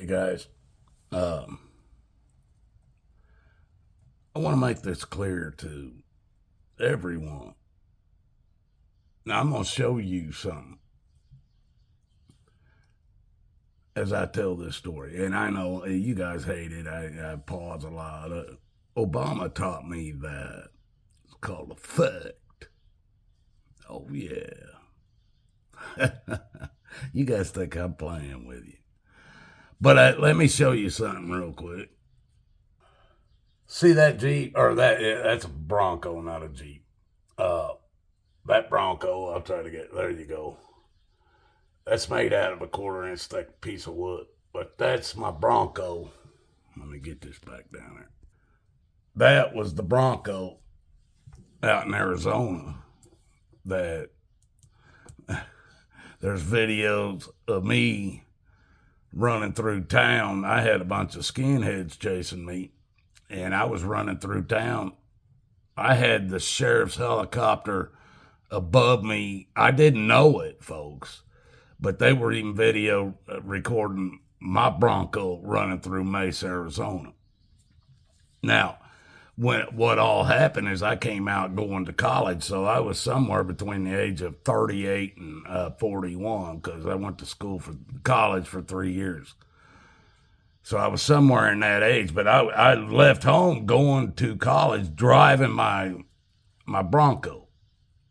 Hey guys, um, I want to make this clear to everyone. Now, I'm going to show you something as I tell this story. And I know you guys hate it. I pause a lot. Obama taught me that. It's called effect. Oh, yeah. You guys think I'm playing with you. But let me show you something real quick. See that Jeep? Or that's a Bronco, not a Jeep. Uh, that Bronco, I'll try to get, there you go. That's made out of a quarter-inch thick piece of wood. But that's my Bronco. Let me get this back down there. That was the Bronco out in Arizona that there's videos of me running through town. I had a bunch of skinheads chasing me, and I was running through town. I had the sheriff's helicopter above me. I didn't know it, folks, but they were even video recording my Bronco running through Mesa, Arizona. Now, what all happened is I came out going to college, so I was somewhere between the age of 38 and 41 because I went to school for college for 3 years. So I was somewhere in that age, but I left home going to college driving my Bronco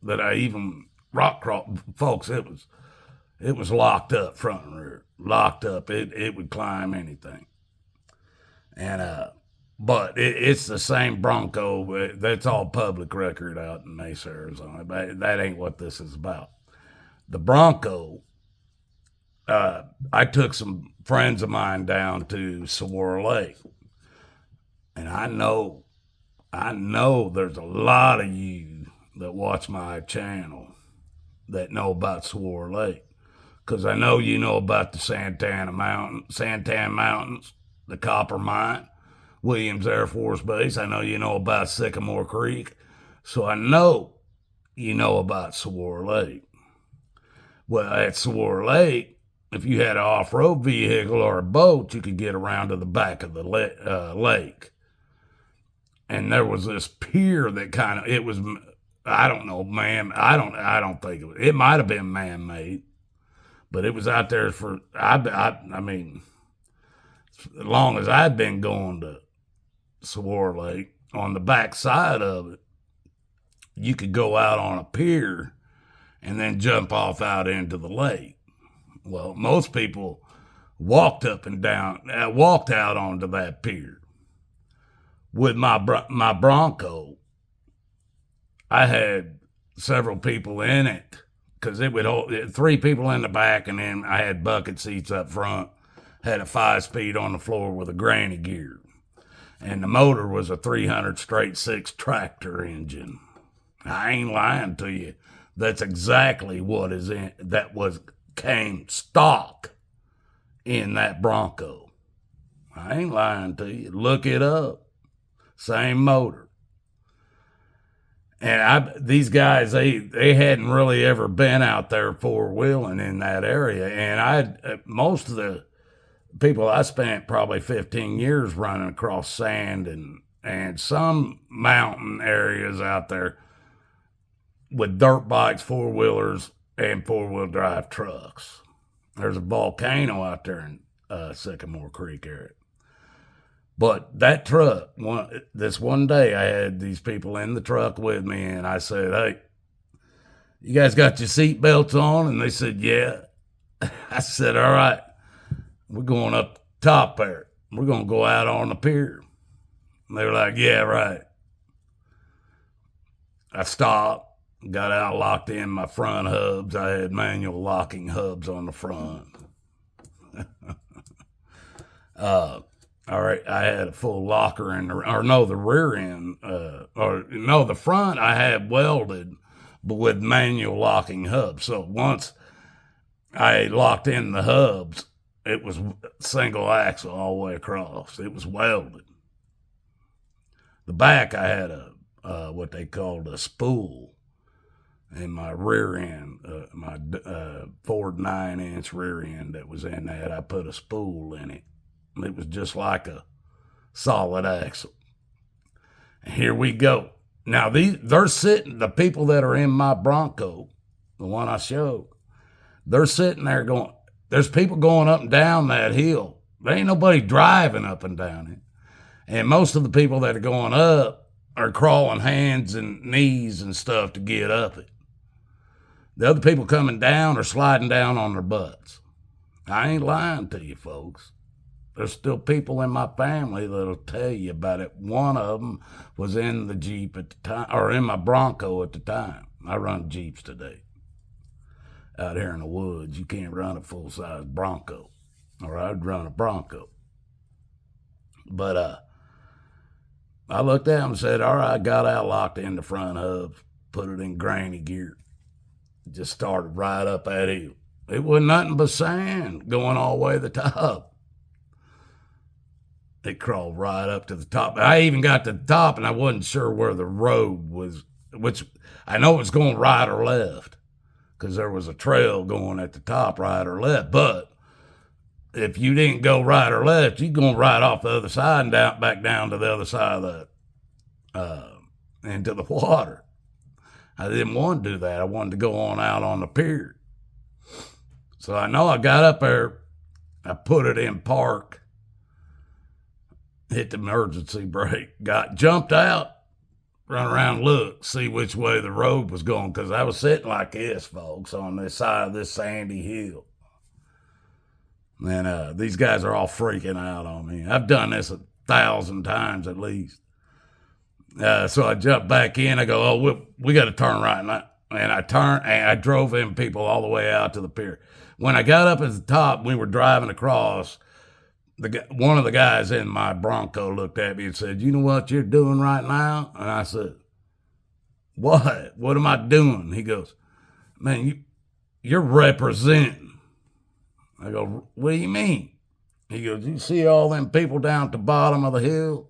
that I even rock crawl, folks. It was locked up front and rear, locked up. It would climb anything, and but it's the same Bronco. That's all public record out in Mesa, Arizona. But that ain't what this is about. The Bronco. I took some friends of mine down to Saguaro Lake, and I know there's a lot of you that watch my channel that know about Saguaro Lake, because I know you know about the Santan Mountains, the Copper Mine, Williams Air Force Base. I know you know about Sycamore Creek, so I know you know about Saguaro Lake. Well, at Saguaro Lake, if you had an off-road vehicle or a boat, you could get around to the back of the lake. And there was this pier that it was, I don't know, man. I don't think it might have been man-made, but it was out there I mean, as long as I'd been going to Saguaro Lake, on the back side of it, you could go out on a pier and then jump off out into the lake. Well, most people walked up and down, walked out onto that pier. With my Bronco, I had several people in it because it would hold 3 people in the back, and then I had bucket seats up front. Had a 5-speed on the floor with a granny gear, and the motor was a 300 straight 6 tractor engine. I ain't lying to you. That's exactly what is in that was came stock in that Bronco. I ain't lying to you. Look it up. Same motor. And these guys, they hadn't really ever been out there 4-wheeling in that area. And most of the people I spent probably 15 years running across sand and some mountain areas out there with dirt bikes, 4-wheelers, and 4-wheel drive trucks. There's a volcano out there in Sycamore Creek area. But that truck, this one day, I had these people in the truck with me, and I said, "Hey, you guys got your seat belts on?" And they said, "Yeah." I said, "All right, we're going up top there. We're going to go out on the pier." And they were like, "Yeah, right." I stopped. Got out, locked in my front hubs. I had manual locking hubs on the front. All right, I had a full locker in the rear end, the front I had welded, but with manual locking hubs. So once I locked in the hubs, it was single axle all the way across. It was welded. The back I had what they called a spool. And my rear end, my Ford 9-inch rear end that was in that, I put a spool in it. It was just like a solid axle. And here we go. Now, they're sitting, the people that are in my Bronco, the one I showed, they're sitting there going, there's people going up and down that hill. There ain't nobody driving up and down it. And most of the people that are going up are crawling hands and knees and stuff to get up it. The other people coming down are sliding down on their butts. I ain't lying to you, folks. There's still people in my family that'll tell you about it. One of them was in the Jeep at the time, or in my Bronco at the time. I run Jeeps today. Out here in the woods, you can't run a full-size Bronco, or I'd run a Bronco. But I looked at him and said, all right, got out, locked in the front hubs, put it in granny gear. Just started right up that hill. It wasn't nothing but sand going all the way to the top. It crawled right up to the top. I even got to the top, and I wasn't sure where the road was, which I know it was going right or left, because there was a trail going at the top, right or left. But if you didn't go right or left, you're going right off the other side and back down to the other side of into the water. I didn't want to do that. I wanted to go on out on the pier. So I know I got up there, I put it in park, hit the emergency brake, jumped out, run around, look, see which way the road was going, because I was sitting like this, folks, on this side of this sandy hill. And these guys are all freaking out on me. I've done this 1,000 times at least. So I jumped back in. I go, oh, we got to turn right now. And I turned, and I drove in people all the way out to the pier. When I got up at the top, we were driving across. One of the guys in my Bronco looked at me and said, you know what you're doing right now? And I said, what? What am I doing? He goes, man, you're representing. I go, what do you mean? He goes, you see all them people down at the bottom of the hill?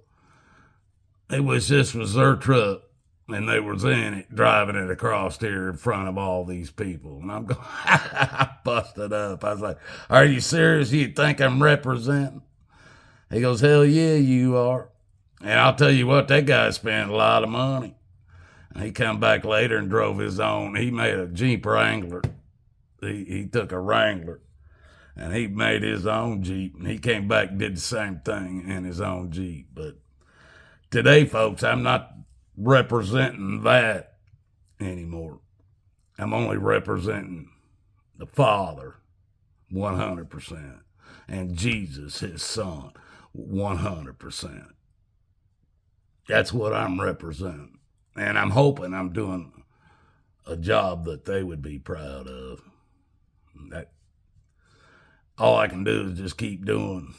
This was their truck, and they was in it, driving it across here in front of all these people. And I'm going, I busted up. I was like, are you serious? You think I'm representing? He goes, hell yeah, you are. And I'll tell you what, that guy spent a lot of money. And he come back later and drove his own. He made a Jeep Wrangler. He took a Wrangler, and he made his own Jeep. And he came back and did the same thing in his own Jeep. But today, folks, I'm not representing that anymore. I'm only representing the Father 100% and Jesus, his Son, 100%. That's what I'm representing. And I'm hoping I'm doing a job that they would be proud of. All I can do is just keep doing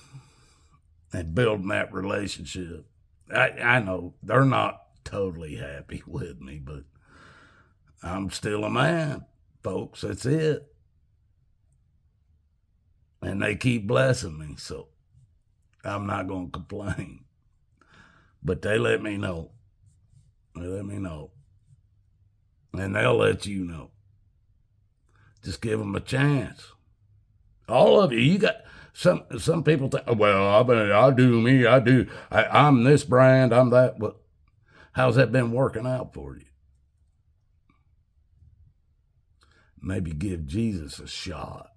and building that relationship. I know they're not totally happy with me, but I'm still a man, folks. That's it. And they keep blessing me, so I'm not going to complain. But they let me know. They let me know. And they'll let you know. Just give them a chance. All of you. You got some people think, well, I do me. I'm this brand. I'm that. But how's that been working out for you? Maybe give Jesus a shot.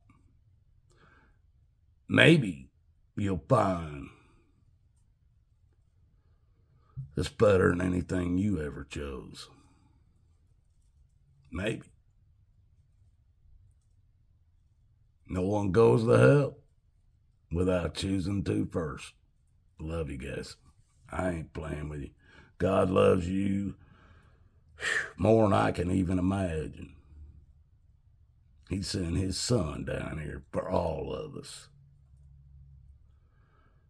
Maybe you'll find it's better than anything you ever chose. Maybe. No one goes to hell without choosing to first. Love you guys. I ain't playing with you. God loves you more than I can even imagine. He sent his Son down here for all of us.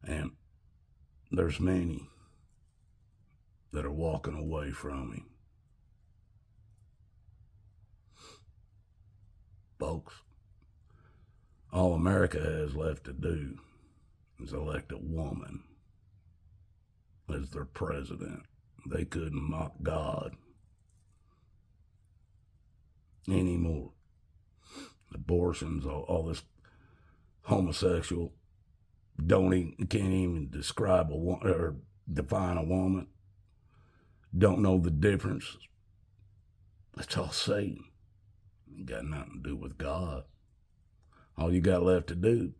And there's many that are walking away from him. Folks, all America has left to do is elect a woman as their president. They couldn't mock God anymore. Abortions, all this homosexual can't even describe a woman or define a woman, don't know the difference. That's all Satan. Ain't got nothing to do with God. All you got left to do,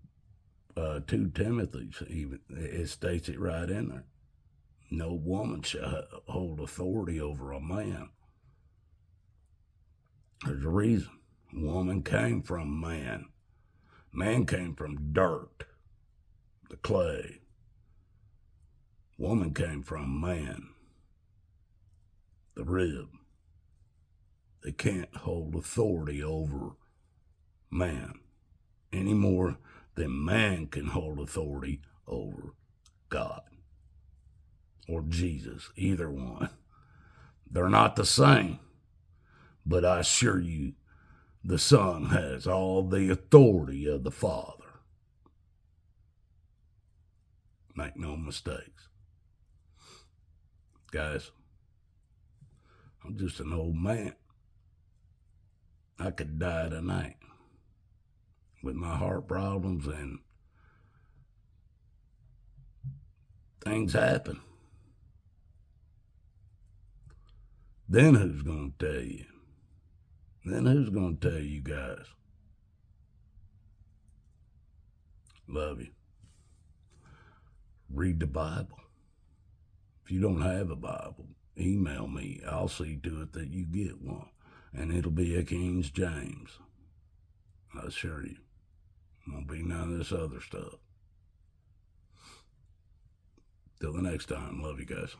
2 Timothy, even it states it right in there. No woman shall hold authority over a man. There's a reason. Woman came from man. Man came from dirt, the clay. Woman came from man, the rib. They can't hold authority over man any more than man can hold authority over God or Jesus, either one. They're not the same, but I assure you, the Son has all the authority of the Father. Make no mistakes. Guys, I'm just an old man. I could die tonight with my heart problems, and things happen. Then who's going to tell you? Then who's going to tell you guys? Love you. Read the Bible. If you don't have a Bible, email me. I'll see to it that you get one. And it'll be a King James. I assure you. Won't be none of this other stuff. Till the next time. Love you guys.